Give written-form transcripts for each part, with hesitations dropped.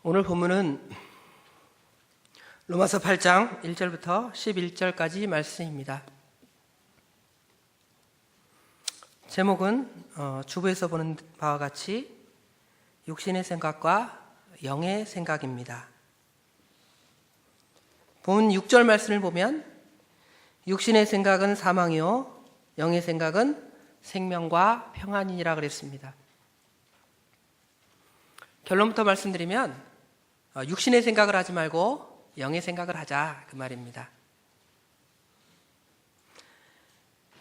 오늘 본문은 로마서 8장 1절부터 11절까지 말씀입니다. 제목은 주부에서 보는 바와 같이 육신의 생각과 영의 생각입니다. 본 6절 말씀을 보면 육신의 생각은 사망이요 영의 생각은 생명과 평안이니라 그랬습니다. 결론부터 말씀드리면 육신의 생각을 하지 말고 영의 생각을 하자, 그 말입니다.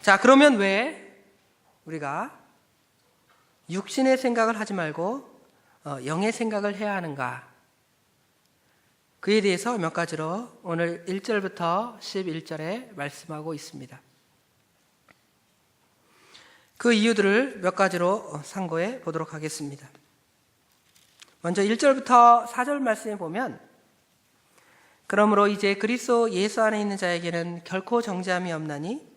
자, 그러면 왜 우리가 육신의 생각을 하지 말고 영의 생각을 해야 하는가? 그에 대해서 몇 가지로 오늘 1절부터 11절에 말씀하고 있습니다. 그 이유들을 몇 가지로 상고해 보도록 하겠습니다. 먼저 1절부터 4절 말씀에 보면, 그러므로 이제 그리스도 예수 안에 있는 자에게는 결코 정죄함이 없나니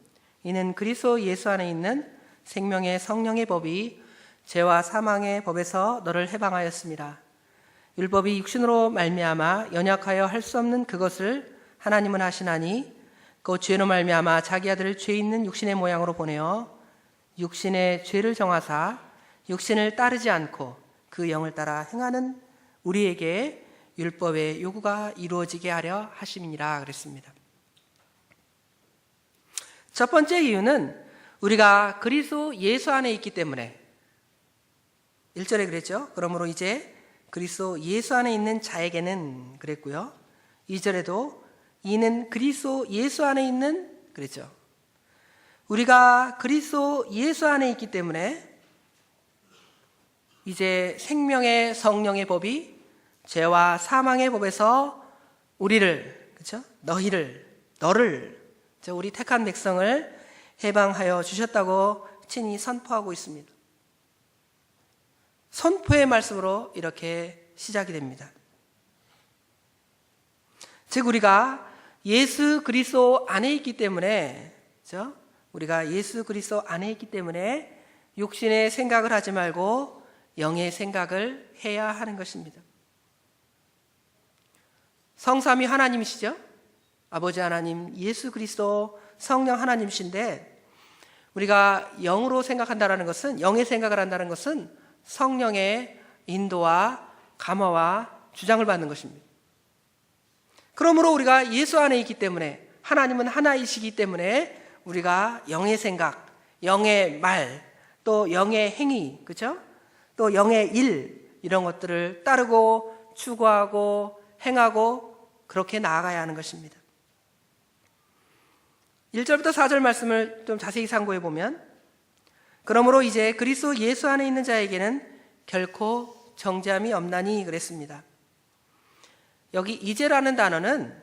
이는 그리스도 예수 안에 있는 생명의 성령의 법이 죄와 사망의 법에서 너를 해방하였습니다. 율법이 육신으로 말미암아 연약하여 할 수 없는 그것을 하나님은 하시나니 그 죄로 말미암아 자기 아들을 죄 있는 육신의 모양으로 보내어 육신의 죄를 정하사 육신을 따르지 않고 그 영을 따라 행하는 우리에게 율법의 요구가 이루어지게 하려 하심이니라 그랬습니다. 첫 번째 이유는 우리가 그리스도 예수 안에 있기 때문에, 1절에 그랬죠. 그러므로 이제 그리스도 예수 안에 있는 자에게는 그랬고요. 2절에도 이는 그리스도 예수 안에 있는 그랬죠. 우리가 그리스도 예수 안에 있기 때문에 이제 생명의 성령의 법이 죄와 사망의 법에서 우리를, 그렇죠? 너를, 우리 택한 백성을 해방하여 주셨다고 친히 선포하고 있습니다. 선포의 말씀으로 이렇게 시작이 됩니다. 즉 우리가 예수 그리스도 안에 있기 때문에, 그렇죠? 우리가 예수 그리스도 안에 있기 때문에 육신의 생각을 하지 말고 영의 생각을 해야 하는 것입니다. 성삼위 하나님이시죠? 아버지 하나님, 예수 그리스도, 성령 하나님이신데, 우리가 영으로 생각한다는 것은, 영의 생각을 한다는 것은 성령의 인도와 감화와 주장을 받는 것입니다. 그러므로 우리가 예수 안에 있기 때문에, 하나님은 하나이시기 때문에 우리가 영의 생각, 영의 말, 또 영의 행위, 그렇죠? 또 영의 일, 이런 것들을 따르고 추구하고 행하고 그렇게 나아가야 하는 것입니다. 1절부터 4절 말씀을 좀 자세히 상고해 보면, 그러므로 이제 그리스도 예수 안에 있는 자에게는 결코 정죄함이 없나니 그랬습니다. 여기 이제라는 단어는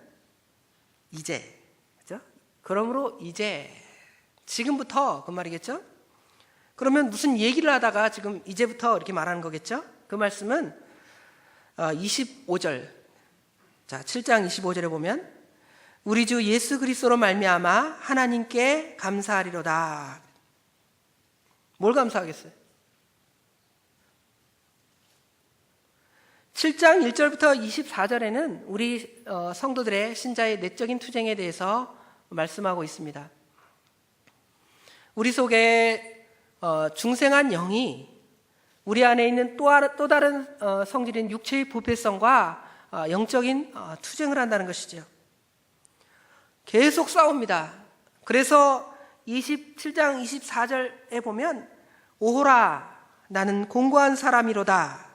이제, 그렇죠? 그러므로 이제, 지금부터 그 말이겠죠? 그러면 무슨 얘기를 하다가 지금 이제부터 이렇게 말하는 거겠죠? 그 말씀은 25절, 자 7장 25절에 보면 우리 주 예수 그리스도로 말미암아 하나님께 감사하리로다. 뭘 감사하겠어요? 7장 1절부터 24절에는 우리 성도들의 신자의 내적인 투쟁에 대해서 말씀하고 있습니다. 우리 속에 중생한 영이 우리 안에 있는 또 다른 성질인 육체의 부패성과 영적인 투쟁을 한다는 것이죠. 계속 싸웁니다. 그래서 27장 24절에 보면 오호라 나는 공고한 사람이로다.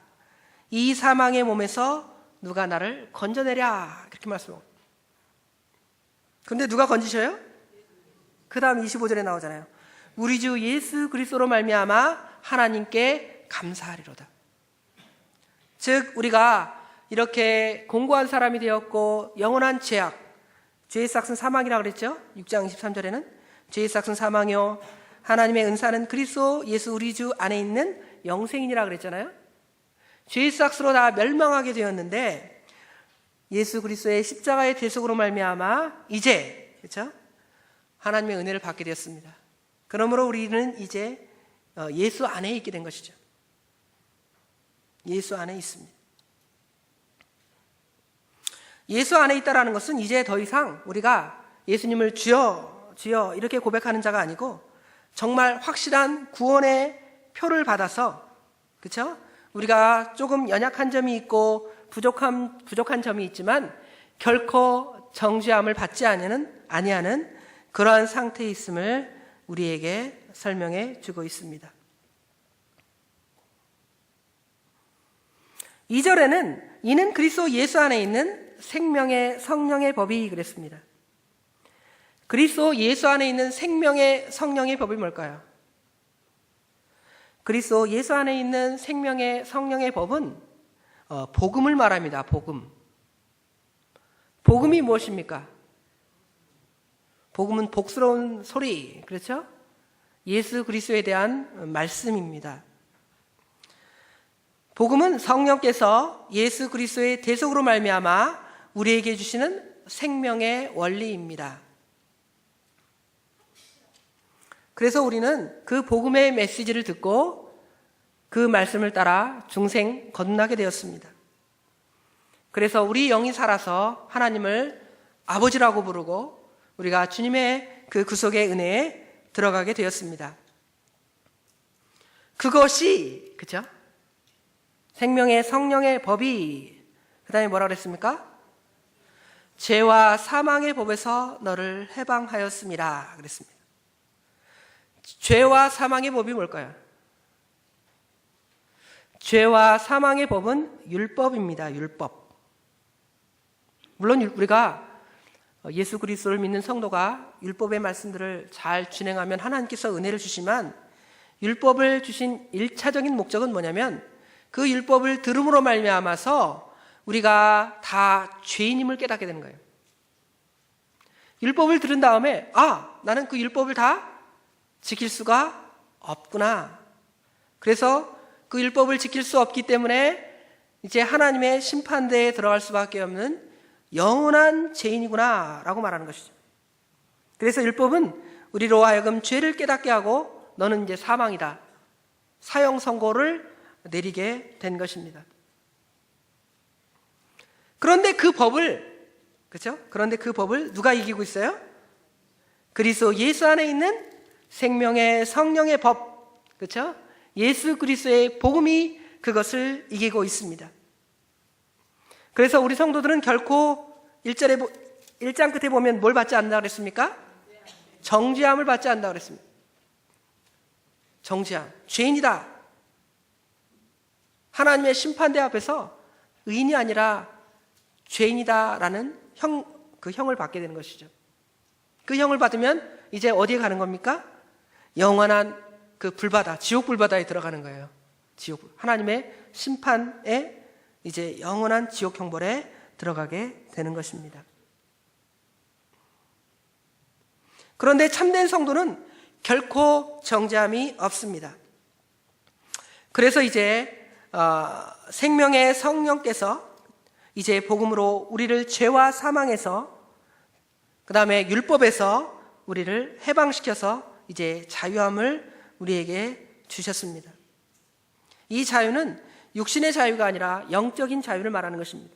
이 사망의 몸에서 누가 나를 건져내랴. 그렇게 말씀합니다. 그런데 누가 건지셔요? 그 다음 25절에 나오잖아요. 우리 주 예수 그리스도로 말미암아 하나님께 감사하리로다. 즉 우리가 이렇게 공고한 사람이 되었고 영원한 죄악, 죄의 삭은 사망이라고 그랬죠? 6장 23절에는 죄의 삭은 사망이요 하나님의 은사는 그리스도 예수 우리 주 안에 있는 영생이라고 그랬잖아요. 죄의 삭으로 다 멸망하게 되었는데 예수 그리스도의 십자가의 대속으로 말미암아 이제, 그렇죠? 하나님의 은혜를 받게 되었습니다. 그러므로 우리는 이제 예수 안에 있게 된 것이죠. 예수 안에 있습니다. 예수 안에 있다라는 것은 이제 더 이상 우리가 예수님을 주여 주여 이렇게 고백하는 자가 아니고 정말 확실한 구원의 표를 받아서, 그렇죠? 우리가 조금 연약한 점이 있고 부족한 점이 있지만 결코 정죄함을 받지 아니하는 그러한 상태에 있음을 우리에게 설명해 주고 있습니다. 2절에는 이는 그리스도 예수 안에 있는 생명의 성령의 법이 그랬습니다. 그리스도 예수 안에 있는 생명의 성령의 법이 뭘까요? 그리스도 예수 안에 있는 생명의 성령의 법은 복음을 말합니다. 복음이 무엇입니까? 복음은 복스러운 소리, 그렇죠? 예수 그리스도에 대한 말씀입니다. 복음은 성령께서 예수 그리스도의 대속으로 말미암아 우리에게 주시는 생명의 원리입니다. 그래서 우리는 그 복음의 메시지를 듣고 그 말씀을 따라 중생 거듭나게 되었습니다. 그래서 우리 영이 살아서 하나님을 아버지라고 부르고 우리가 주님의 그 구속의 은혜에 들어가게 되었습니다. 그것이, 그죠? 생명의 성령의 법이, 그 다음에 뭐라 그랬습니까? 죄와 사망의 법에서 너를 해방하였습니다. 그랬습니다. 죄와 사망의 법이 뭘까요? 죄와 사망의 법은 율법입니다. 율법. 물론 우리가 예수 그리스도를 믿는 성도가 율법의 말씀들을 잘 진행하면 하나님께서 은혜를 주시지만 율법을 주신 1차적인 목적은 뭐냐면 그 율법을 들음으로 말미암아서 우리가 다 죄인임을 깨닫게 되는 거예요. 율법을 들은 다음에 나는 그 율법을 다 지킬 수가 없구나. 그래서 그 율법을 지킬 수 없기 때문에 이제 하나님의 심판대에 들어갈 수밖에 없는 영원한 죄인이구나 라고 말하는 것이죠. 그래서 율법은 우리로 하여금 죄를 깨닫게 하고 너는 이제 사망이다, 사형 선고를 내리게 된 것입니다. 그런데 그 법을, 그렇죠? 그런데 그 법을 누가 이기고 있어요? 그리스도 예수 안에 있는 생명의 성령의 법, 그렇죠? 예수 그리스도의 복음이 그것을 이기고 있습니다. 그래서 우리 성도들은 결코 1장 끝에 보면 뭘 받지 않는다고 그랬습니까? 정죄함을 받지 않는다고 그랬습니다. 정죄함, 죄인이다. 하나님의 심판대 앞에서 의인이 아니라 죄인이다라는 그 형을 받게 되는 것이죠. 그 형을 받으면 이제 어디에 가는 겁니까? 영원한 그 불바다, 지옥 불바다에 들어가는 거예요. 하나님의 심판에 이제 영원한 지옥 형벌에 들어가게 되는 것입니다. 그런데 참된 성도는 결코 정죄함이 없습니다. 그래서 이제 생명의 성령께서 이제 복음으로 우리를 죄와 사망에서, 그 다음에 율법에서 우리를 해방시켜서 이제 자유함을 우리에게 주셨습니다. 이 자유는 육신의 자유가 아니라 영적인 자유를 말하는 것입니다.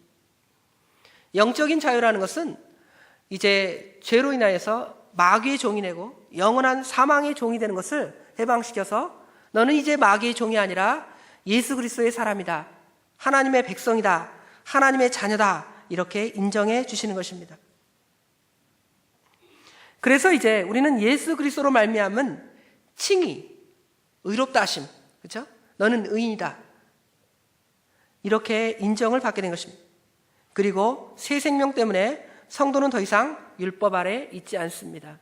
영적인 자유라는 것은 이제 죄로 인하여서 마귀의 종이 되고 영원한 사망의 종이 되는 것을 해방시켜서 너는 이제 마귀의 종이 아니라 예수 그리스도의 사람이다, 하나님의 백성이다, 하나님의 자녀다, 이렇게 인정해 주시는 것입니다. 그래서 이제 우리는 예수 그리스도로 말미암은 칭의, 의롭다 하심, 그렇죠? 너는 의인이다, 이렇게 인정을 받게 된 것입니다. 그리고 새 생명 때문에 성도는 더 이상 율법 아래 있지 않습니다.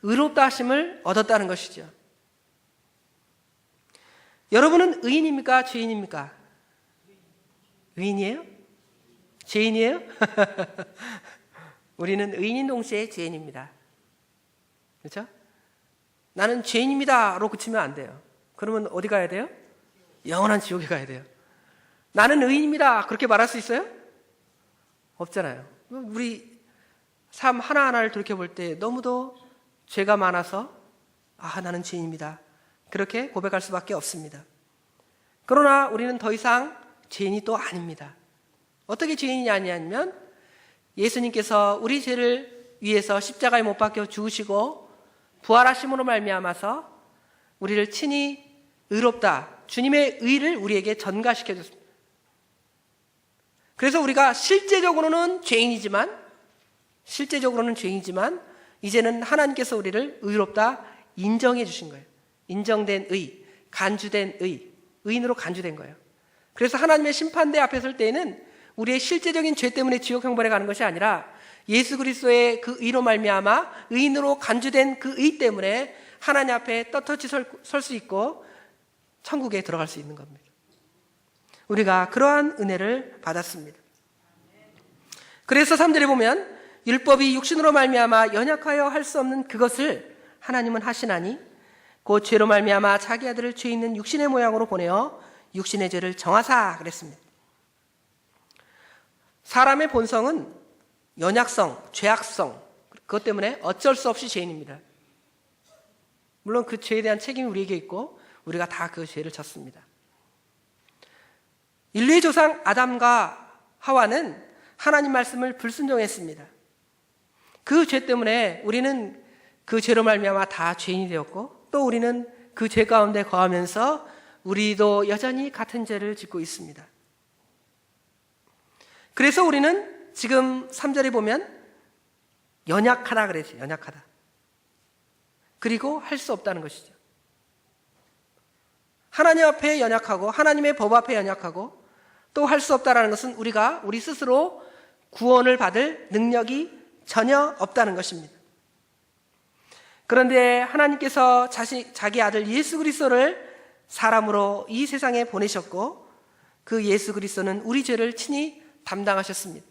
의롭다 하심을 얻었다는 것이죠. 여러분은 의인입니까? 죄인입니까? 의인이에요? 죄인이에요? 우리는 의인인 동시에 죄인입니다. 그렇죠? 나는 죄인입니다로 그치면 안 돼요. 그러면 어디 가야 돼요? 영원한 지옥에 가야 돼요. 나는 의인입니다, 그렇게 말할 수 있어요? 없잖아요. 우리 삶 하나하나를 돌이켜볼 때 너무도 죄가 많아서 나는 죄인입니다, 그렇게 고백할 수밖에 없습니다. 그러나 우리는 더 이상 죄인이 또 아닙니다. 어떻게 죄인이 아니냐면 예수님께서 우리 죄를 위해서 십자가에 못 박혀 죽으시고 부활하심으로 말미암아서 우리를 친히 의롭다, 주님의 의를 우리에게 전가시켜 줬습니다. 그래서 우리가 실제적으로는 죄인이지만 이제는 하나님께서 우리를 의롭다 인정해 주신 거예요. 인정된 의, 간주된 의인으로 간주된 거예요. 그래서 하나님의 심판대 앞에 설 때에는 우리의 실제적인 죄 때문에 지옥 형벌에 가는 것이 아니라 예수 그리스도의 그 의로 말미암아 의인으로 간주된 그 의 때문에 하나님 앞에 떳떳이 설 수 있고 천국에 들어갈 수 있는 겁니다. 우리가 그러한 은혜를 받았습니다. 그래서 3절에 보면 율법이 육신으로 말미암아 연약하여 할 수 없는 그것을 하나님은 하시나니 곧 죄로 말미암아 자기 아들을 죄 있는 육신의 모양으로 보내어 육신의 죄를 정하사 그랬습니다. 사람의 본성은 연약성, 죄악성, 그것 때문에 어쩔 수 없이 죄인입니다. 물론 그 죄에 대한 책임이 우리에게 있고 우리가 다 그 죄를 졌습니다. 인류의 조상 아담과 하와는 하나님 말씀을 불순종했습니다. 그 죄 때문에 우리는 그 죄로 말미암아 다 죄인이 되었고 또 우리는 그 죄 가운데 거하면서 우리도 여전히 같은 죄를 짓고 있습니다. 그래서 우리는 지금 3절에 보면 연약하다 그랬어요. 연약하다. 그리고 할 수 없다는 것이죠. 하나님 앞에 연약하고 하나님의 법 앞에 연약하고 또 할 수 없다는 것은 우리 스스로 구원을 받을 능력이 전혀 없다는 것입니다. 그런데 하나님께서 자기 아들 예수 그리스도를 사람으로 이 세상에 보내셨고 그 예수 그리스도는 우리 죄를 친히 담당하셨습니다.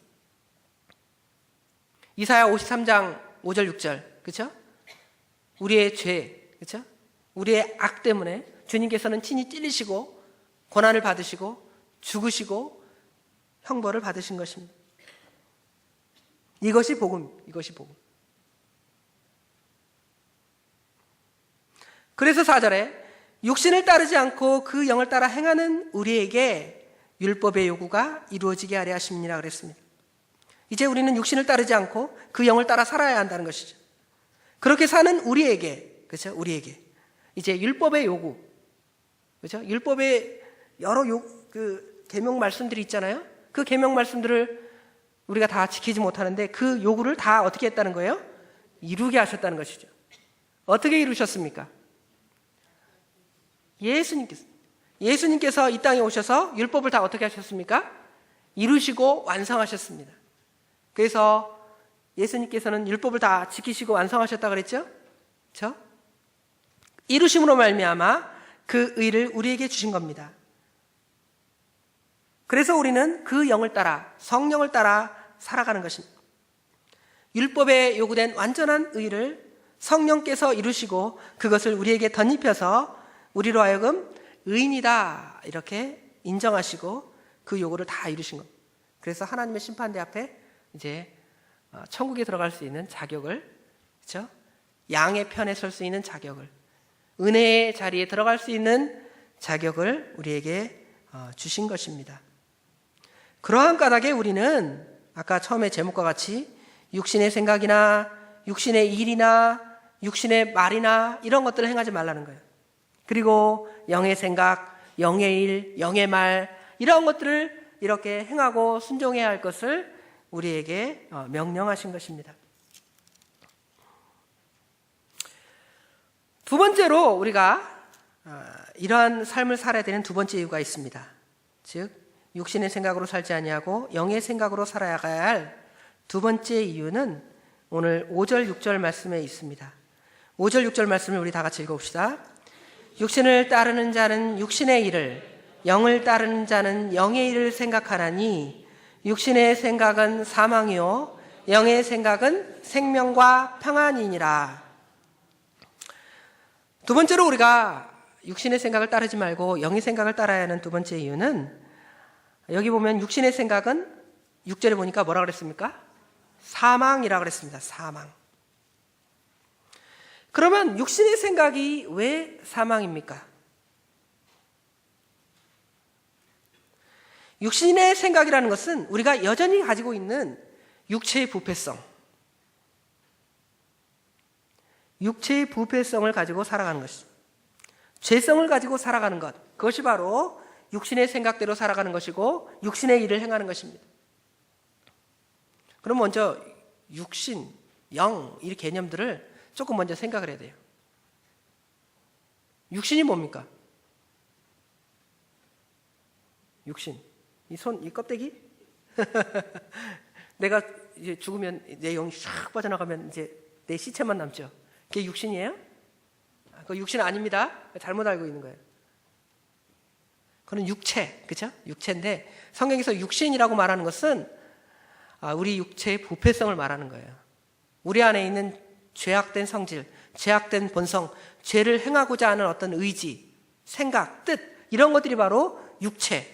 이사야 53장 5절 6절 그렇죠? 우리의 죄, 그렇죠? 우리의 악 때문에 주님께서는 친히 찔리시고 고난을 받으시고 죽으시고 형벌을 받으신 것입니다. 이것이 복음. 그래서 4절에 육신을 따르지 않고 그 영을 따라 행하는 우리에게 율법의 요구가 이루어지게 하려 하십니다 그랬습니다. 이제 우리는 육신을 따르지 않고 그 영을 따라 살아야 한다는 것이죠. 그렇게 사는 우리에게, 그렇죠? 우리에게 이제 율법의 요구, 그렇죠? 율법의 여러 계명 말씀들이 있잖아요. 그 계명 말씀들을 우리가 다 지키지 못하는데 그 요구를 다 어떻게 했다는 거예요? 이루게 하셨다는 것이죠. 어떻게 이루셨습니까? 예수님께서 이 땅에 오셔서 율법을 다 어떻게 하셨습니까? 이루시고 완성하셨습니다. 그래서 예수님께서는 율법을 다 지키시고 완성하셨다 그랬죠? 그렇죠? 이루심으로 말미암아 그 의를 우리에게 주신 겁니다. 그래서 우리는 그 영을 따라 성령을 따라 살아가는 것입니다. 율법에 요구된 완전한 의를 성령께서 이루시고 그것을 우리에게 덧입혀서 우리로 하여금 의인이다 이렇게 인정하시고 그 요구를 다 이루신 겁니다. 그래서 하나님의 심판대 앞에 이제 천국에 들어갈 수 있는 자격을, 그렇죠? 양의 편에 설 수 있는 자격을, 은혜의 자리에 들어갈 수 있는 자격을 우리에게 주신 것입니다. 그러한 까닭에 우리는 아까 처음에 제목과 같이 육신의 생각이나 육신의 일이나 육신의 말이나 이런 것들을 행하지 말라는 거예요. 그리고 영의 생각, 영의 일, 영의 말 이런 것들을 이렇게 행하고 순종해야 할 것을 우리에게 명령하신 것입니다. 두 번째로 우리가 이러한 삶을 살아야 되는 두 번째 이유가 있습니다. 즉 육신의 생각으로 살지 아니하고 영의 생각으로 살아가야 할 두 번째 이유는 오늘 5절 6절 말씀에 있습니다. 5절 6절 말씀을 우리 다 같이 읽어봅시다. 육신을 따르는 자는 육신의 일을, 영을 따르는 자는 영의 일을 생각하나니 육신의 생각은 사망이요 영의 생각은 생명과 평안이니라. 두 번째로 우리가 육신의 생각을 따르지 말고 영의 생각을 따라야 하는 두 번째 이유는 여기 보면 육신의 생각은 6절에 보니까 뭐라 그랬습니까? 사망이라 그랬습니다. 사망. 그러면 육신의 생각이 왜 사망입니까? 육신의 생각이라는 것은 우리가 여전히 가지고 있는 육체의 부패성, 육체의 부패성을 가지고 살아가는 것이죠. 죄성을 가지고 살아가는 것, 그것이 바로 육신의 생각대로 살아가는 것이고 육신의 일을 행하는 것입니다. 그럼 먼저 육신, 영, 이 개념들을 조금 먼저 생각을 해야 돼요. 육신이 뭡니까? 육신, 이 손, 이 껍데기? 내가 이제 죽으면 내 영이 샥 빠져나가면 이제 내 시체만 남죠. 그게 육신이에요? 그 육신 아닙니다. 잘못 알고 있는 거예요. 그건 육체, 그죠? 육체인데 성경에서 육신이라고 말하는 것은 우리 육체의 부패성을 말하는 거예요. 우리 안에 있는 죄악된 성질, 죄악된 본성, 죄를 행하고자 하는 어떤 의지, 생각, 뜻, 이런 것들이 바로 육체,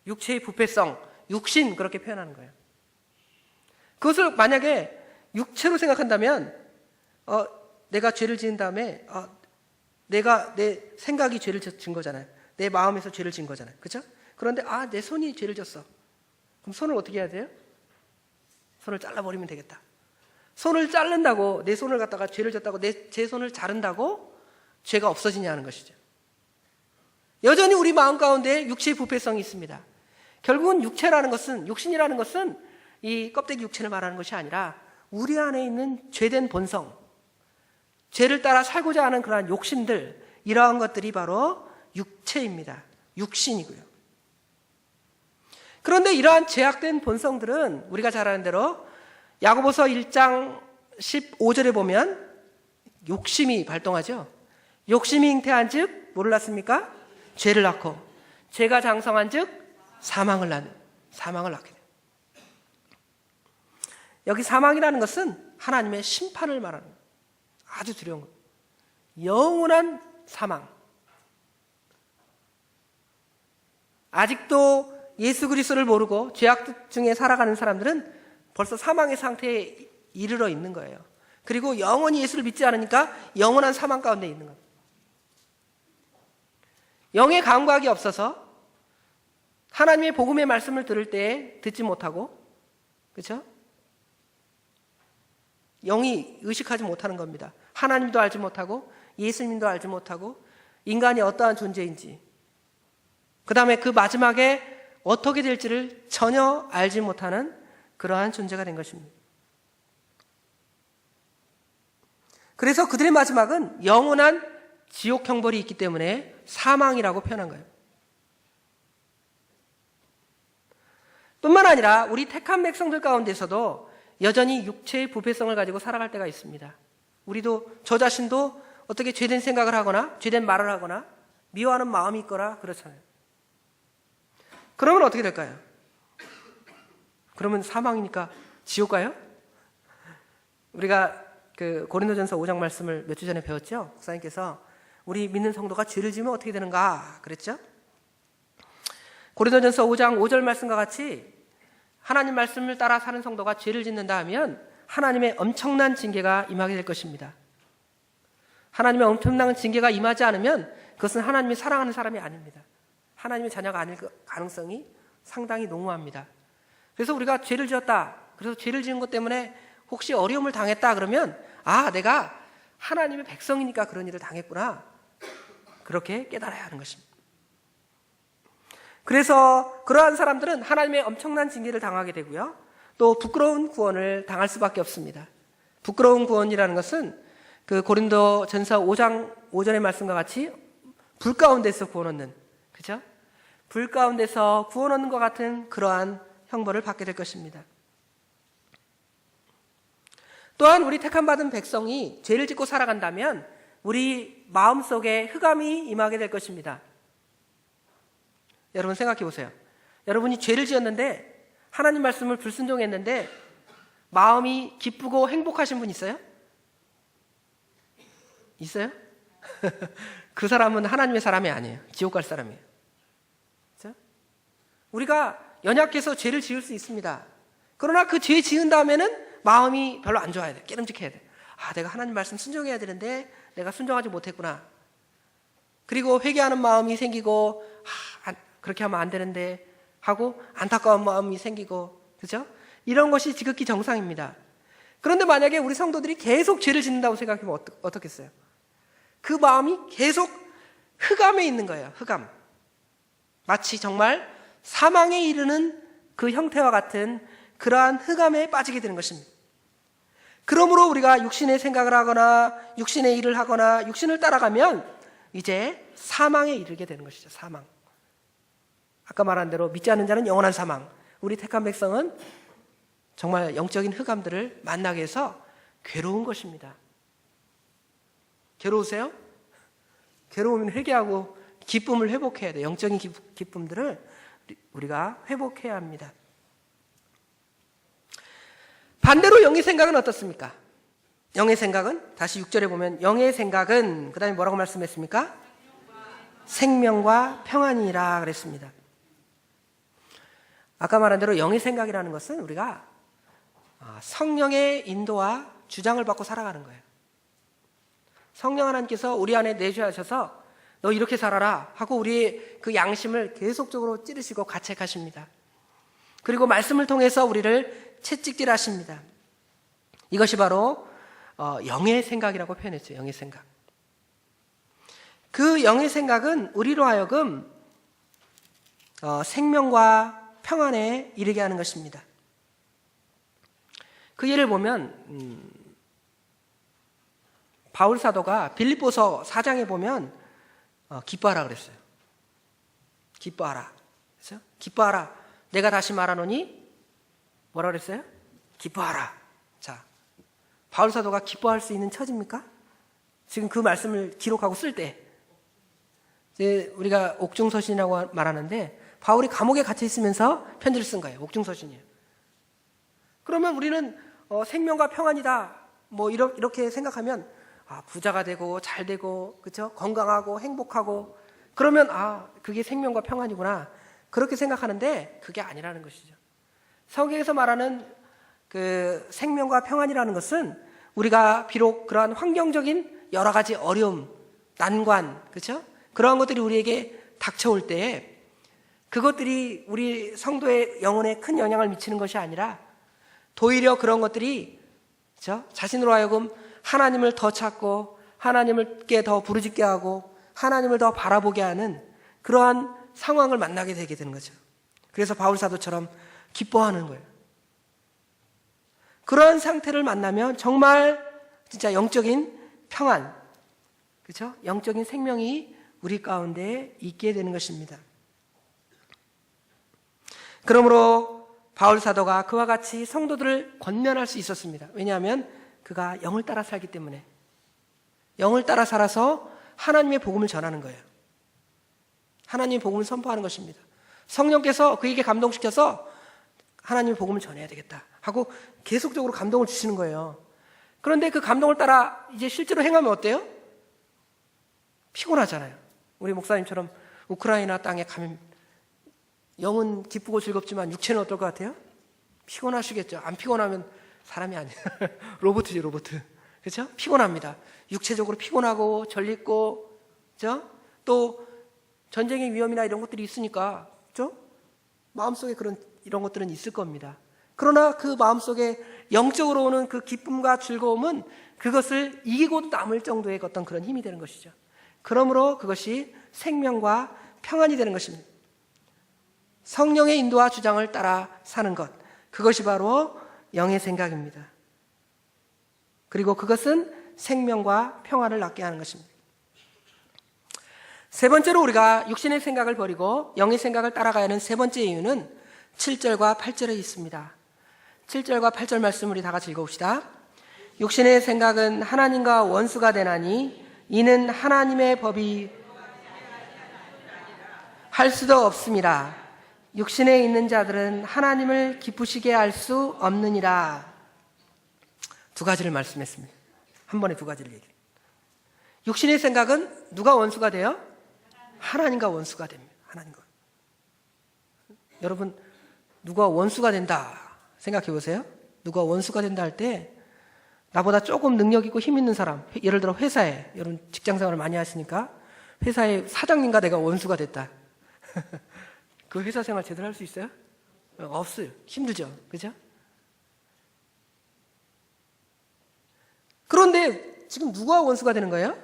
육체의 부패성, 육신, 그렇게 표현하는 거예요. 그것을 만약에 육체로 생각한다면 내가 죄를 지은 다음에 내가 내 생각이 죄를 진 거잖아요. 내 마음에서 죄를 진 거잖아요. 그렇죠? 그런데 내 손이 죄를 졌어. 그럼 손을 어떻게 해야 돼요? 손을 잘라버리면 되겠다. 손을 자른다고, 내 손을 갖다가 죄를 졌다고 제 손을 자른다고 죄가 없어지냐는 것이죠. 여전히 우리 마음 가운데 육체의 부패성이 있습니다. 결국은 육체라는 것은, 육신이라는 것은 이 껍데기 육체를 말하는 것이 아니라 우리 안에 있는 죄된 본성, 죄를 따라 살고자 하는 그러한 욕심들, 이러한 것들이 바로 육체입니다. 육신이고요. 그런데 이러한 죄악된 본성들은 우리가 잘 아는 대로 야고보서 1장 15절에 보면 욕심이 발동하죠. 욕심이 잉태한 즉 뭐를 낳습니까? 죄를 낳고, 죄가 장성한 즉 사망을 낳게 돼요. 여기 사망이라는 것은 하나님의 심판을 말하는 거예요. 아주 두려운 거예요. 영원한 사망. 아직도 예수 그리스도를 모르고 죄악 중에 살아가는 사람들은 벌써 사망의 상태에 이르러 있는 거예요. 그리고 영원히 예수를 믿지 않으니까 영원한 사망 가운데 있는 겁니다. 영의 감각이 없어서 하나님의 복음의 말씀을 들을 때 듣지 못하고, 그렇죠? 영이 의식하지 못하는 겁니다. 하나님도 알지 못하고 예수님도 알지 못하고 인간이 어떠한 존재인지, 그 다음에 그 마지막에 어떻게 될지를 전혀 알지 못하는 그러한 존재가 된 것입니다. 그래서 그들의 마지막은 영원한 지옥 형벌이 있기 때문에 사망이라고 표현한 거예요. 뿐만 아니라 우리 택한 백성들 가운데서도 여전히 육체의 부패성을 가지고 살아갈 때가 있습니다. 우리도, 저 자신도 어떻게 죄된 생각을 하거나 죄된 말을 하거나 미워하는 마음이 있거나 그렇잖아요. 그러면 어떻게 될까요? 그러면 사망이니까 지옥 가요? 우리가 그 고린도전서 5장 말씀을 몇 주 전에 배웠죠? 목사님께서 우리 믿는 성도가 죄를 지으면 어떻게 되는가 그랬죠? 고린도전서 5장 5절 말씀과 같이 하나님 말씀을 따라 사는 성도가 죄를 짓는다 하면 하나님의 엄청난 징계가 임하게 될 것입니다. 하나님의 엄청난 징계가 임하지 않으면 그것은 하나님이 사랑하는 사람이 아닙니다. 하나님의 자녀가 아닐 가능성이 상당히 농후합니다. 그래서 우리가 죄를 지었다, 그래서 죄를 지은 것 때문에 혹시 어려움을 당했다 그러면 내가 하나님의 백성이니까 그런 일을 당했구나, 그렇게 깨달아야 하는 것입니다. 그래서 그러한 사람들은 하나님의 엄청난 징계를 당하게 되고요, 또 부끄러운 구원을 당할 수밖에 없습니다. 부끄러운 구원이라는 것은 그 고린도전서 5장 5절의 말씀과 같이 불 가운데서 구원 얻는, 그죠? 불 가운데서 구원 얻는 것 같은 그러한 형벌을 받게 될 것입니다. 또한 우리 택함받은 백성이 죄를 짓고 살아간다면 우리 마음속에 흑암이 임하게 될 것입니다. 여러분 생각해 보세요. 여러분이 죄를 지었는데 하나님 말씀을 불순종했는데 마음이 기쁘고 행복하신 분 있어요? 있어요? 그 사람은 하나님의 사람이 아니에요. 지옥 갈 사람이에요. 그렇죠? 우리가 연약해서 죄를 지을 수 있습니다. 그러나 그 죄 지은 다음에는 마음이 별로 안 좋아야 돼. 깨름직해야 돼. 내가 하나님 말씀 순종해야 되는데 내가 순종하지 못했구나. 그리고 회개하는 마음이 생기고 그렇게 하면 안 되는데 하고 안타까운 마음이 생기고, 그죠? 이런 것이 지극히 정상입니다. 그런데 만약에 우리 성도들이 계속 죄를 짓는다고 생각하면 어떻겠어요? 그 마음이 계속 흑암에 있는 거예요. 흑암. 마치 정말 사망에 이르는 그 형태와 같은 그러한 흑암에 빠지게 되는 것입니다. 그러므로 우리가 육신의 생각을 하거나 육신의 일을 하거나 육신을 따라가면 이제 사망에 이르게 되는 것이죠. 사망. 아까 말한 대로 믿지 않는 자는 영원한 사망. 우리 택한 백성은 정말 영적인 흑암들을 만나게 해서 괴로운 것입니다. 괴로우세요? 괴로우면 회개하고 기쁨을 회복해야 돼요. 영적인 기쁨들을 우리가 회복해야 합니다. 반대로 영의 생각은 어떻습니까? 영의 생각은 다시 6절에 보면 영의 생각은 그 다음에 뭐라고 말씀했습니까? 생명과 평안이라 그랬습니다. 아까 말한 대로 영의 생각이라는 것은 우리가 성령의 인도와 주장을 받고 살아가는 거예요. 성령 하나님께서 우리 안에 내주하셔서 너 이렇게 살아라 하고 우리의 그 양심을 계속적으로 찌르시고 가책하십니다. 그리고 말씀을 통해서 우리를 채찍질하십니다. 이것이 바로 영의 생각이라고 표현했죠. 영의 생각. 그 영의 생각은 우리로 하여금 생명과 평안에 이르게 하는 것입니다. 그 예를 보면 바울 사도가 빌립보서 4장에 보면 기뻐하라 그랬어요. 기뻐하라. 그렇죠? 기뻐하라. 내가 다시 말하노니 뭐라 그랬어요? 기뻐하라. 자, 바울 사도가 기뻐할 수 있는 처지입니까? 지금 그 말씀을 기록하고 쓸 때 이제 우리가 옥중서신이라고 말하는데 바울이 감옥에 갇혀 있으면서 편지를 쓴 거예요. 옥중서신이에요. 그러면 우리는 생명과 평안이다 뭐 이렇게 생각하면 부자가 되고 잘 되고 그렇죠? 건강하고 행복하고 그러면 그게 생명과 평안이구나 그렇게 생각하는데 그게 아니라는 것이죠. 성경에서 말하는 그 생명과 평안이라는 것은 우리가 비록 그러한 환경적인 여러 가지 어려움, 난관, 그렇죠? 그러한 것들이 우리에게 닥쳐올 때에 그것들이 우리 성도의 영혼에 큰 영향을 미치는 것이 아니라 도리어 그런 것들이 그렇죠? 자신으로 하여금 하나님을 더 찾고 하나님께 더 부르짖게 하고 하나님을 더 바라보게 하는 그러한 상황을 만나게 되게 되는 거죠. 그래서 바울 사도처럼 기뻐하는 거예요. 그러한 상태를 만나면 정말 진짜 영적인 평안, 그렇죠? 영적인 생명이 우리 가운데 있게 되는 것입니다. 그러므로 바울 사도가 그와 같이 성도들을 권면할 수 있었습니다. 왜냐하면 그가 영을 따라 살기 때문에 영을 따라 살아서 하나님의 복음을 전하는 거예요. 하나님의 복음을 선포하는 것입니다. 성령께서 그에게 감동시켜서 하나님의 복음을 전해야 되겠다 하고 계속적으로 감동을 주시는 거예요. 그런데 그 감동을 따라 이제 실제로 행하면 어때요? 피곤하잖아요. 우리 목사님처럼 우크라이나 땅에 가면 영은 기쁘고 즐겁지만 육체는 어떨 것 같아요? 피곤하시겠죠. 안 피곤하면 사람이 아니에요. 로봇이죠, 로봇. 그렇죠? 피곤합니다. 육체적으로 피곤하고 절리고, 그렇죠? 또 전쟁의 위험이나 이런 것들이 있으니까, 그렇죠? 마음속에 이런 것들은 있을 겁니다. 그러나 그 마음속에 영적으로 오는 그 기쁨과 즐거움은 그것을 이기고 남을 정도의 어떤 그런 힘이 되는 것이죠. 그러므로 그것이 생명과 평안이 되는 것입니다. 성령의 인도와 주장을 따라 사는 것, 그것이 바로 영의 생각입니다. 그리고 그것은 생명과 평안을 낳게 하는 것입니다. 세 번째로 우리가 육신의 생각을 버리고 영의 생각을 따라가야 하는 세 번째 이유는 7절과 8절에 있습니다. 7절과 8절 말씀 우리 다 같이 읽어봅시다. 육신의 생각은 하나님과 원수가 되나니 이는 하나님의 법이 할 수도 없습니다. 육신에 있는 자들은 하나님을 기쁘시게 할 수 없느니라. 두 가지를 말씀했습니다. 한 번에 두 가지를 얘기해요. 육신의 생각은 누가 원수가 돼요? 하나님과 원수가 됩니다. 하나님과. 여러분, 누가 원수가 된다 생각해 보세요. 누가 원수가 된다 할 때 나보다 조금 능력 있고 힘 있는 사람, 예를 들어 회사에, 여러분 직장 생활을 많이 하시니까 회사의 사장님과 내가 원수가 됐다. 그 회사 생활 제대로 할 수 있어요? 없어요. 힘들죠. 그죠? 그런데 지금 누구와 원수가 되는 거예요?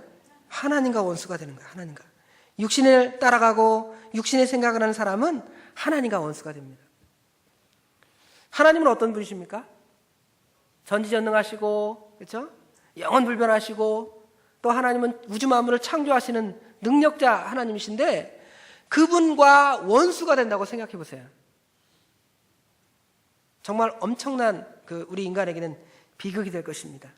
하나님과 원수가 되는 거예요. 하나님과. 육신을 따라가고 육신의 생각을 하는 사람은 하나님과 원수가 됩니다. 하나님은 어떤 분이십니까? 전지전능하시고, 그렇죠? 영원불변하시고, 또 하나님은 우주 만물을 창조하시는 능력자 하나님이신데 그분과 원수가 된다고 생각해 보세요. 정말 엄청난 우리 인간에게는 비극이 될 것입니다.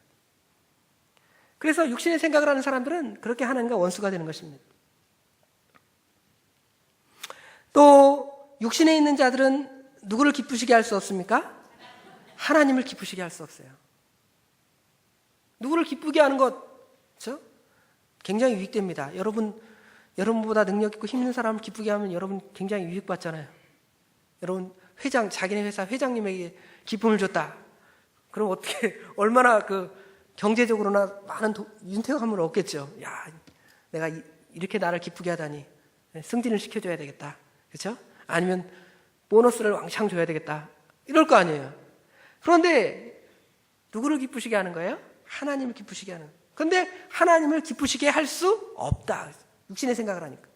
그래서 육신의 생각을 하는 사람들은 그렇게 하나님과 원수가 되는 것입니다. 또 육신에 있는 자들은 누구를 기쁘시게 할 수 없습니까? 하나님을 기쁘시게 할 수 없어요. 누구를 기쁘게 하는 것, 그렇죠? 굉장히 유익됩니다. 여러분보다 능력 있고 힘있는 사람을 기쁘게 하면 여러분 굉장히 유익받잖아요. 여러분 자기네 회사 회장님에게 기쁨을 줬다. 그럼 어떻게 얼마나 경제적으로나 많은 윤택함을 얻겠죠. 야, 내가 이렇게 나를 기쁘게 하다니 승진을 시켜줘야 되겠다. 그렇죠? 아니면 보너스를 왕창 줘야 되겠다. 이럴 거 아니에요. 그런데 누구를 기쁘시게 하는 거예요? 하나님을 기쁘시게 하는. 그런데 하나님을 기쁘시게 할 수 없다. 육신의 생각을 하니까.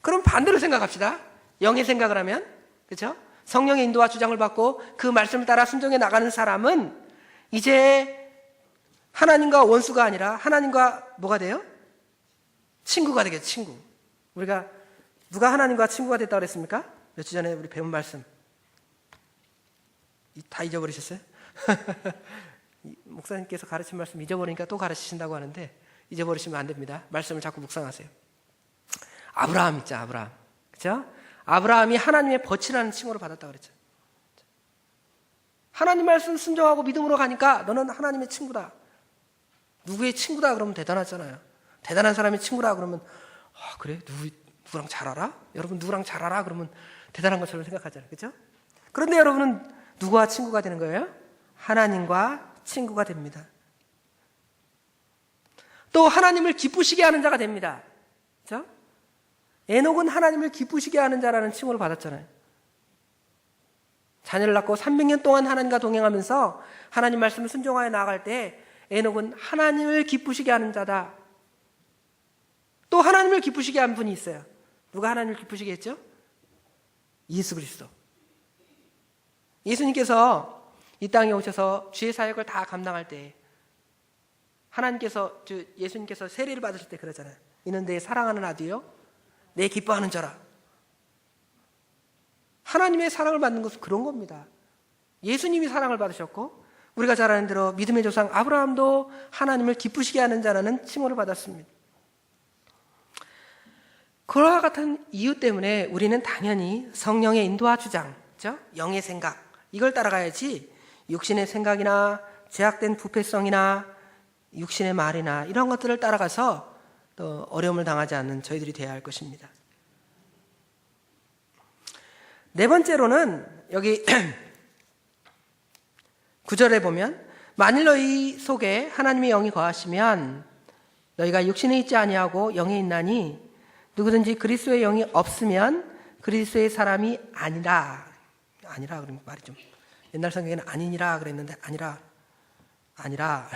그럼 반대로 생각합시다. 영의 생각을 하면, 그렇죠? 성령의 인도와 주장을 받고 그 말씀을 따라 순종해 나가는 사람은 이제 하나님과 원수가 아니라 하나님과 뭐가 돼요? 친구가 되겠죠. 친구. 우리가 누가 하나님과 친구가 됐다고 그랬습니까? 몇 주 전에 우리 배운 말씀 다 잊어버리셨어요? 목사님께서 가르친 말씀 잊어버리니까 또 가르치신다고 하는데 잊어버리시면 안 됩니다. 말씀을 자꾸 묵상하세요. 아브라함 있죠. 아브라함. 그렇죠? 아브라함이 하나님의 버치라는 칭호를 받았다고 그랬죠. 하나님 말씀 순종하고 믿음으로 가니까 너는 하나님의 친구다. 누구의 친구다 그러면 대단하잖아요. 대단한 사람의 친구라 그러면 그래? 누구랑 잘 알아? 여러분 누구랑 잘 알아? 그러면 대단한 것처럼 생각하잖아요. 그렇죠? 그런데 여러분은 누구와 친구가 되는 거예요? 하나님과 친구가 됩니다. 또 하나님을 기쁘시게 하는 자가 됩니다. 그렇죠? 에녹은 하나님을 기쁘시게 하는 자라는 칭호를 받았잖아요. 자녀를 낳고 300년 동안 하나님과 동행하면서 하나님 말씀을 순종하여 나아갈 때 에녹은 하나님을 기쁘시게 하는 자다. 또 하나님을 기쁘시게 한 분이 있어요. 누가 하나님을 기쁘시게 했죠? 예수 그리스도. 예수님께서 이 땅에 오셔서 주의 사역을 다 감당할 때 예수님께서 세례를 받으실 때 그러잖아요. 이는 내 사랑하는 아들이요 내 기뻐하는 자라. 하나님의 사랑을 받는 것은 그런 겁니다. 예수님이 사랑을 받으셨고 우리가 잘 아는 대로 믿음의 조상 아브라함도 하나님을 기쁘시게 하는 자라는 칭호를 받았습니다. 그와 같은 이유 때문에 우리는 당연히 성령의 인도와 주장, 그렇죠? 영의 생각 이걸 따라가야지 육신의 생각이나 제약된 부패성이나 육신의 말이나 이런 것들을 따라가서 또 어려움을 당하지 않는 저희들이 되어야 할 것입니다. 네 번째로는 여기 9절에 보면 만일 너희 속에 하나님의 영이 거하시면 너희가 육신에 있지 아니하고 영에 있나니 누구든지 그리스도의 영이 없으면 그리스도의 사람이 아니라 그런 말이 좀 옛날 성경에는 아니니라 그랬는데 아니라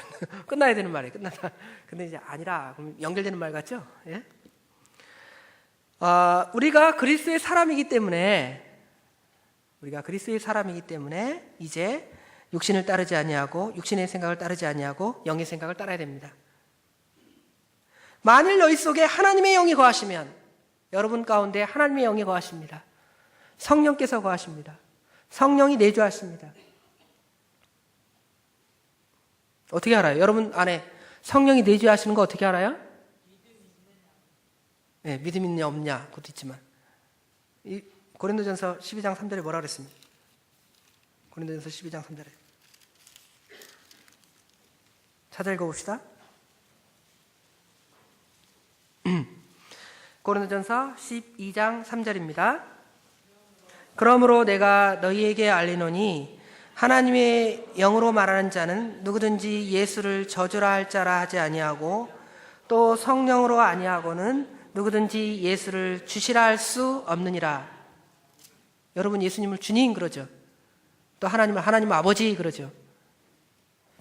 끝나야 되는 말이에요. 끝나다. 근데 이제 아니라 그럼 연결되는 말 같죠? 예? 우리가 그리스도의 사람이기 때문에 이제 육신을 따르지 아니하고 육신의 생각을 따르지 아니하고 영의 생각을 따라야 됩니다. 만일 너희 속에 하나님의 영이 거하시면 여러분 가운데 하나님의 영이 거하십니다. 성령께서 거하십니다. 성령이 내주하십니다. 어떻게 알아요? 여러분 안에 성령이 내주하시는 거 어떻게 알아요? 네, 믿음 있냐 없냐 그것도 있지만 고린도전서 12장 3절에 뭐라 그랬습니까? 고린도전서 12장 3절에 찾아 읽어봅시다. 고린도전서 12장 3절입니다. 그러므로 내가 너희에게 알리노니 하나님의 영으로 말하는 자는 누구든지 예수를 저주라 할 자라 하지 아니하고 또 성령으로 아니하고는 누구든지 예수를 주시라 할 수 없느니라. 여러분 예수님을 주님 그러죠. 또 하나님을 하나님 아버지 그러죠.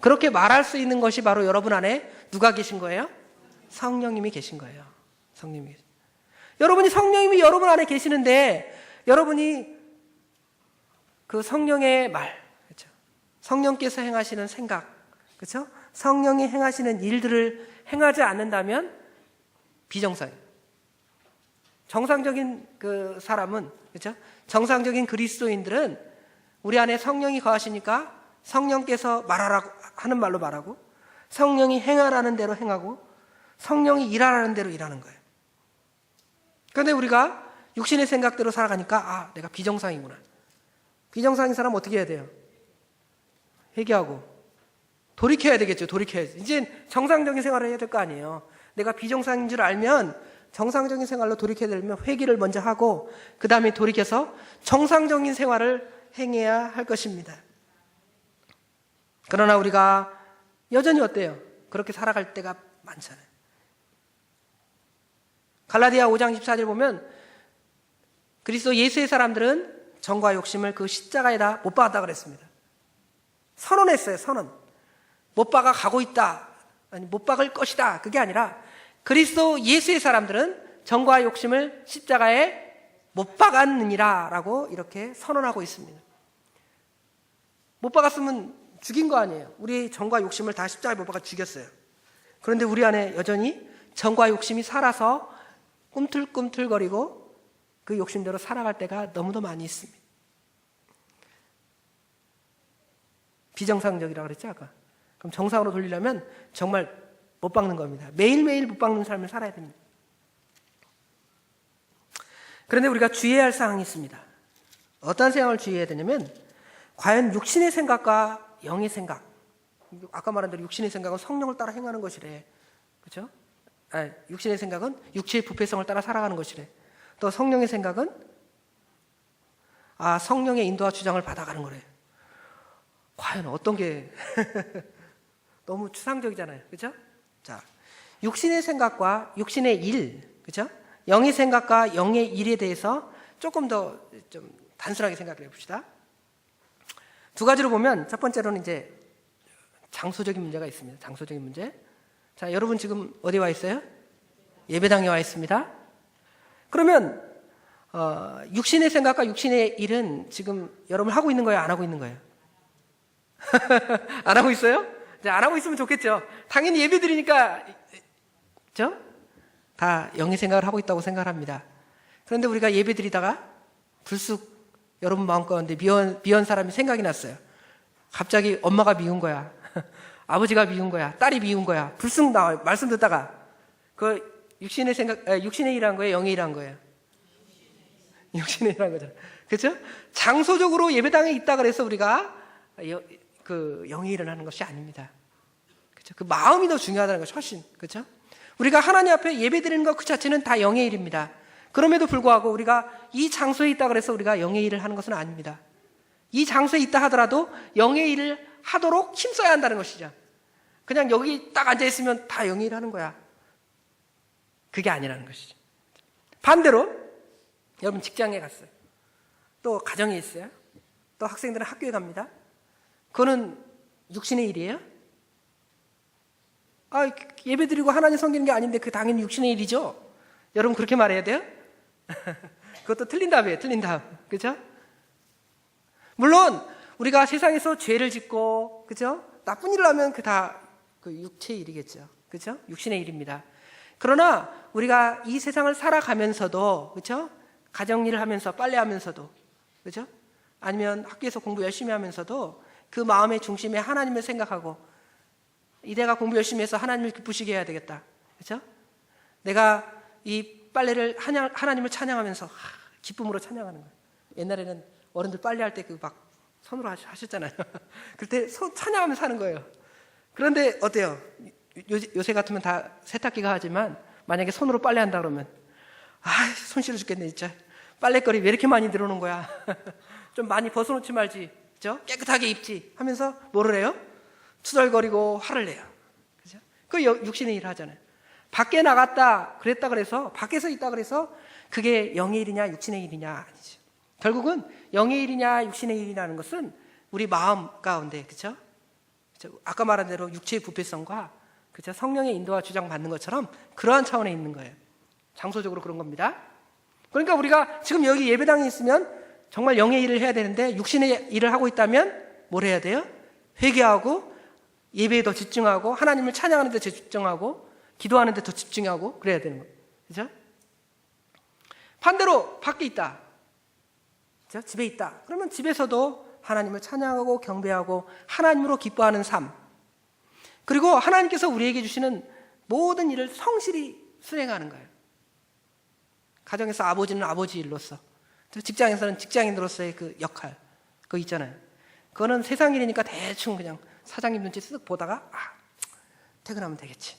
그렇게 말할 수 있는 것이 바로 여러분 안에 누가 계신 거예요? 성령님이 계신 거예요. 성령님이. 여러분이 성령님이 여러분 안에 계시는데 여러분이 그 성령의 말, 그렇죠? 성령께서 행하시는 생각, 그렇죠? 성령이 행하시는 일들을 행하지 않는다면 비정상이에요. 정상적인 그 사람은, 그렇죠? 정상적인 그리스도인들은 우리 안에 성령이 거하시니까 성령께서 말하라고 하는 말로 말하고 성령이 행하라는 대로 행하고 성령이 일하라는 대로 일하는 거예요. 그런데 우리가 육신의 생각대로 살아가니까 내가 비정상이구나. 비정상인 사람 어떻게 해야 돼요? 회개하고 돌이켜야 되겠죠. 돌이켜야지. 이제 정상적인 생활을 해야 될 거 아니에요. 내가 비정상인 줄 알면 정상적인 생활로 돌이켜야 되려면 회개를 먼저 하고 그 다음에 돌이켜서 정상적인 생활을 행해야 할 것입니다. 그러나 우리가 여전히 어때요? 그렇게 살아갈 때가 많잖아요. 갈라디아 5장 14절 보면 그리스도 예수의 사람들은 정과 욕심을 그 십자가에다 못 박았다 그랬습니다. 선언했어요. 선언. 못 박아 가고 있다. 아니 못 박을 것이다. 그게 아니라 그리스도 예수의 사람들은 정과 욕심을 십자가에 못 박았느니라 라고 이렇게 선언하고 있습니다. 못 박았으면 죽인 거 아니에요. 우리의 정과 욕심을 다 십자가에 못 박아 죽였어요. 그런데 우리 안에 여전히 정과 욕심이 살아서 꿈틀꿈틀거리고 그 욕심대로 살아갈 때가 너무도 많이 있습니다. 비정상적이라고 그랬죠 아까. 그럼 정상으로 돌리려면 정말 못 박는 겁니다. 매일매일 못 박는 삶을 살아야 됩니다. 그런데 우리가 주의해야 할 사항이 있습니다. 어떤 생각을 주의해야 되냐면 과연 육신의 생각과 영의 생각, 아까 말한 대로 육신의 생각은 성령을 따라 행하는 것이래. 그렇죠? 육신의 생각은 육체의 부패성을 따라 살아가는 것이래. 또 성령의 생각은 성령의 인도와 주장을 받아가는 거래. 과연 어떤 게 너무 추상적이잖아요. 그렇죠? 자, 육신의 생각과 육신의 일, 그렇죠? 영의 생각과 영의 일에 대해서 조금 더 좀 단순하게 생각을 해봅시다. 두 가지로 보면 첫 번째로는 이제 장소적인 문제가 있습니다. 장소적인 문제. 자, 여러분 지금 어디 와 있어요? 예배당에 와 있습니다. 그러면 육신의 생각과 육신의 일은 지금 여러분 하고 있는 거예요? 안 하고 있는 거예요? 안 하고 있어요? 안 하고 있으면 좋겠죠. 당연히 예배 드리니까 그렇죠? 다 영의 생각을 하고 있다고 생각합니다. 그런데 우리가 예배 드리다가 불쑥 여러분 마음 가운데 미운 사람이 생각이 났어요. 갑자기 엄마가 미운 거야. 아버지가 미운 거야. 딸이 미운 거야. 불쑥 나와요. 말씀 듣다가 그 육신의 생각, 육신의 일한 거예요? 영의 일한 거예요? 육신의 일한 거잖아요. 그렇죠? 장소적으로 예배당에 있다 그래서 우리가 그 영의 일을 하는 것이 아닙니다. 그렇죠? 그 마음이 더 중요하다는 것이 훨씬, 그렇죠? 우리가 하나님 앞에 예배 드리는 것 그 자체는 다 영의 일입니다. 그럼에도 불구하고 우리가 이 장소에 있다 그래서 우리가 영의 일을 하는 것은 아닙니다. 이 장소에 있다 하더라도 영의 일을 하도록 힘써야 한다는 것이죠. 그냥 여기 딱 앉아 있으면 다 영의 일을 하는 거야. 그게 아니라는 것이죠. 반대로 여러분 직장에 갔어요. 또 가정에 있어요. 또 학생들은 학교에 갑니다. 그거는 육신의 일이에요? 예배 드리고 하나님 섬기는 게 아닌데 그 당연히 육신의 일이죠. 여러분 그렇게 말해야 돼요? 그것도 틀린 답이에요. 틀린 답. 그렇죠? 물론 우리가 세상에서 죄를 짓고 그렇죠? 나쁜 일을 하면 그 다 그 육체의 일이겠죠. 그렇죠? 육신의 일입니다. 그러나 우리가 이 세상을 살아가면서도 그렇죠? 가정 일을 하면서 빨래하면서도 그렇죠? 아니면 학교에서 공부 열심히 하면서도 그 마음의 중심에 하나님을 생각하고 내가 공부 열심히 해서 하나님을 기쁘시게 해야 되겠다. 그렇죠? 내가 이 빨래를 하나님을 찬양하면서 기쁨으로 찬양하는 거예요. 옛날에는 어른들 빨래할 때 그 막 손으로 하셨잖아요. 그때 찬양하면서 하는 거예요. 그런데 어때요? 요새 같으면 다 세탁기가 하지만 만약에 손으로 빨래한다 그러면 손 시려 죽겠네 진짜. 빨래거리 왜 이렇게 많이 들어오는 거야. 좀 많이 벗어놓지 말지. 그죠? 깨끗하게 입지 하면서 뭐를 해요? 투덜거리고 화를 내요. 그죠? 그 육신의 일을 하잖아요. 밖에 나갔다 그랬다 그래서 밖에서 있다 그래서 그게 영의 일이냐 육신의 일이냐 아니죠. 결국은 영의 일이냐 육신의 일이라는 것은 우리 마음 가운데 그렇죠? 아까 말한 대로 육체의 부패성과 그렇죠? 성령의 인도와 주장받는 것처럼 그러한 차원에 있는 거예요. 장소적으로 그런 겁니다. 그러니까 우리가 지금 여기 예배당에 있으면 정말 영의 일을 해야 되는데 육신의 일을 하고 있다면 뭘 해야 돼요? 회개하고 예배에 더 집중하고 하나님을 찬양하는 데 더 집중하고 기도하는 데 더 집중하고 그래야 되는 거예요. 그렇죠? 반대로 밖에 있다. 그렇죠? 집에 있다. 그러면 집에서도 하나님을 찬양하고 경배하고 하나님으로 기뻐하는 삶. 그리고 하나님께서 우리에게 주시는 모든 일을 성실히 수행하는 거예요. 가정에서 아버지는 아버지 일로서, 직장에서는 직장인으로서의 그 역할, 그거 있잖아요. 그거는 세상 일이니까 대충 그냥 사장님 눈치 쓱 보다가 퇴근하면 되겠지.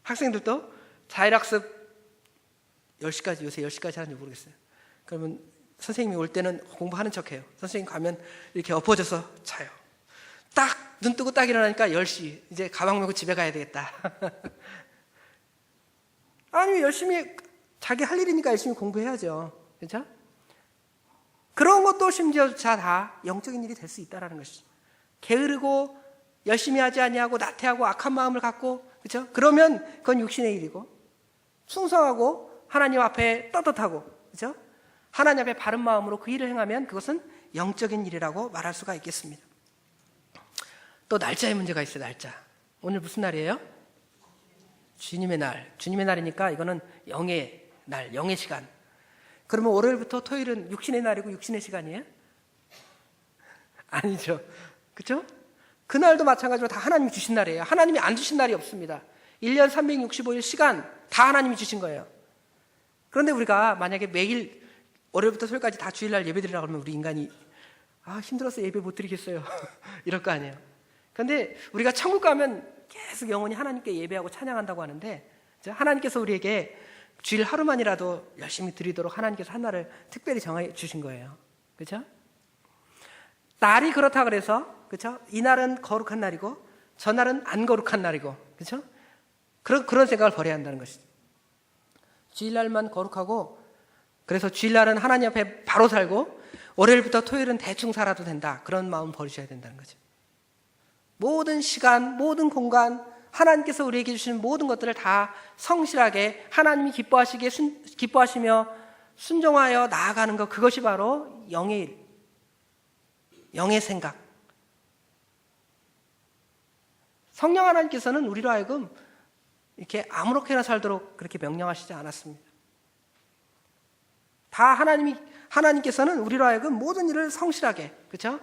학생들도 자율학습 10시까지, 요새 10시까지 하는지 모르겠어요. 그러면 선생님이 올 때는 공부하는 척해요. 선생님 가면 이렇게 엎어져서 자요. 딱 눈 뜨고 딱 일어나니까 10시, 이제 가방 메고 집에 가야 되겠다. 아니 열심히 자기 할 일이니까 열심히 공부해야죠. 그렇죠? 그런 것도 심지어조차 다 영적인 일이 될 수 있다는 것이죠. 게으르고 열심히 하지 아니하고 나태하고 악한 마음을 갖고 그렇죠? 그러면 그건 육신의 일이고, 충성하고 하나님 앞에 떳떳하고 그렇죠? 하나님 앞에 바른 마음으로 그 일을 행하면 그것은 영적인 일이라고 말할 수가 있겠습니다. 또 날짜의 문제가 있어요. 날짜. 오늘 무슨 날이에요? 주님의 날. 주님의 날이니까 이거는 영의 날, 영의 시간. 그러면 월요일부터 토요일은 육신의 날이고 육신의 시간이에요? 아니죠. 그렇죠? 그날도 마찬가지로 다 하나님이 주신 날이에요. 하나님이 안 주신 날이 없습니다. 1년 365일 시간 다 하나님이 주신 거예요. 그런데 우리가 만약에 매일 월요일부터 토요일까지 다 주일날 예배 드리라고 하면 우리 인간이 힘들어서 예배 못 드리겠어요. 이럴 거 아니에요. 그런데 우리가 천국 가면 계속 영원히 하나님께 예배하고 찬양한다고 하는데 하나님께서 우리에게 주일 하루만이라도 열심히 드리도록 하나님께서 한 날을 특별히 정해 주신 거예요. 그렇죠? 날이 그렇다 그래서 그렇죠? 이 날은 거룩한 날이고 저 날은 안 거룩한 날이고 그렇죠? 그런 생각을 버려야 한다는 것이죠. 주일날만 거룩하고 그래서 주일날은 하나님 앞에 바로 살고 월요일부터 토요일은 대충 살아도 된다. 그런 마음 버리셔야 된다는 거죠. 모든 시간, 모든 공간, 하나님께서 우리에게 주시는 모든 것들을 다 성실하게 하나님이 기뻐하시며 순종하여 나아가는 것, 그것이 바로 영의 일, 영의 생각. 성령 하나님께서는 우리로 하여금 이렇게 아무렇게나 살도록 그렇게 명령하시지 않았습니다. 다 하나님께서는 우리로 하여금 모든 일을 성실하게, 그렇죠?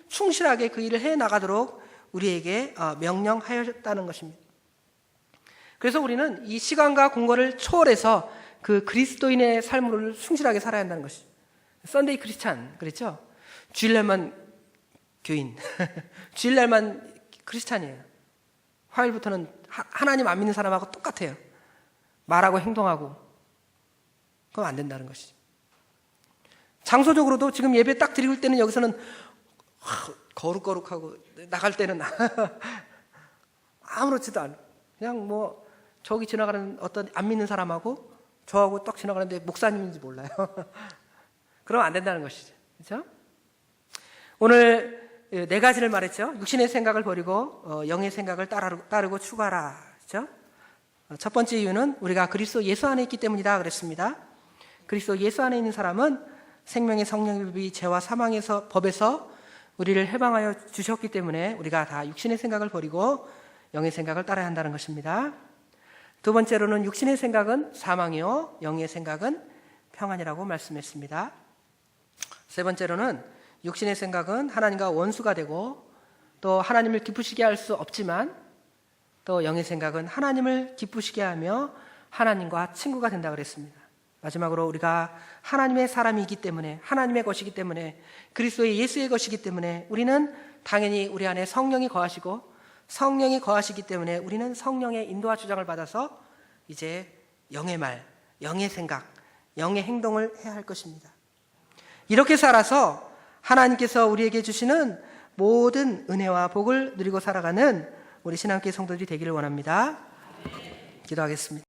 충실하게 그 일을 해 나가도록 우리에게 명령하였다는 것입니다. 그래서 우리는 이 시간과 공간을 초월해서 그 그리스도인의 삶을 충실하게 살아야 한다는 것이죠. 썬데이 크리스찬 그랬죠? 주일날만 교인, 주일날만 크리스찬이에요. 화요일부터는 하나님 안 믿는 사람하고 똑같아요. 말하고 행동하고. 그건 안 된다는 것이죠. 장소적으로도 지금 예배 딱 드릴 때는 여기서는 거룩거룩하고 나갈 때는 아무렇지도 않아. 그냥 뭐 저기 지나가는 어떤 안 믿는 사람하고 저하고 딱 지나가는데 목사님인지 몰라요. 그러면 안 된다는 것이죠. 그렇죠? 오늘 4가지를 말했죠. 육신의 생각을 버리고 영의 생각을 따르고 추구하라. 그렇죠? 첫 번째 이유는 우리가 그리스도 예수 안에 있기 때문이다 그랬습니다. 그리스도 예수 안에 있는 사람은 생명의 성령이 죄와 사망에서 법에서 우리를 해방하여 주셨기 때문에 우리가 다 육신의 생각을 버리고 영의 생각을 따라야 한다는 것입니다. 두 번째로는 육신의 생각은 사망이요 영의 생각은 평안이라고 말씀했습니다. 세 번째로는 육신의 생각은 하나님과 원수가 되고 또 하나님을 기쁘시게 할 수 없지만 또 영의 생각은 하나님을 기쁘시게 하며 하나님과 친구가 된다 그랬습니다. 마지막으로 우리가 하나님의 사람이기 때문에 하나님의 것이기 때문에 그리스도의 예수의 것이기 때문에 우리는 당연히 우리 안에 성령이 거하시고 성령이 거하시기 때문에 우리는 성령의 인도와 주장을 받아서 이제 영의 말, 영의 생각, 영의 행동을 해야 할 것입니다. 이렇게 살아서 하나님께서 우리에게 주시는 모든 은혜와 복을 누리고 살아가는 우리 신앙교회 성도들이 되기를 원합니다. 기도하겠습니다.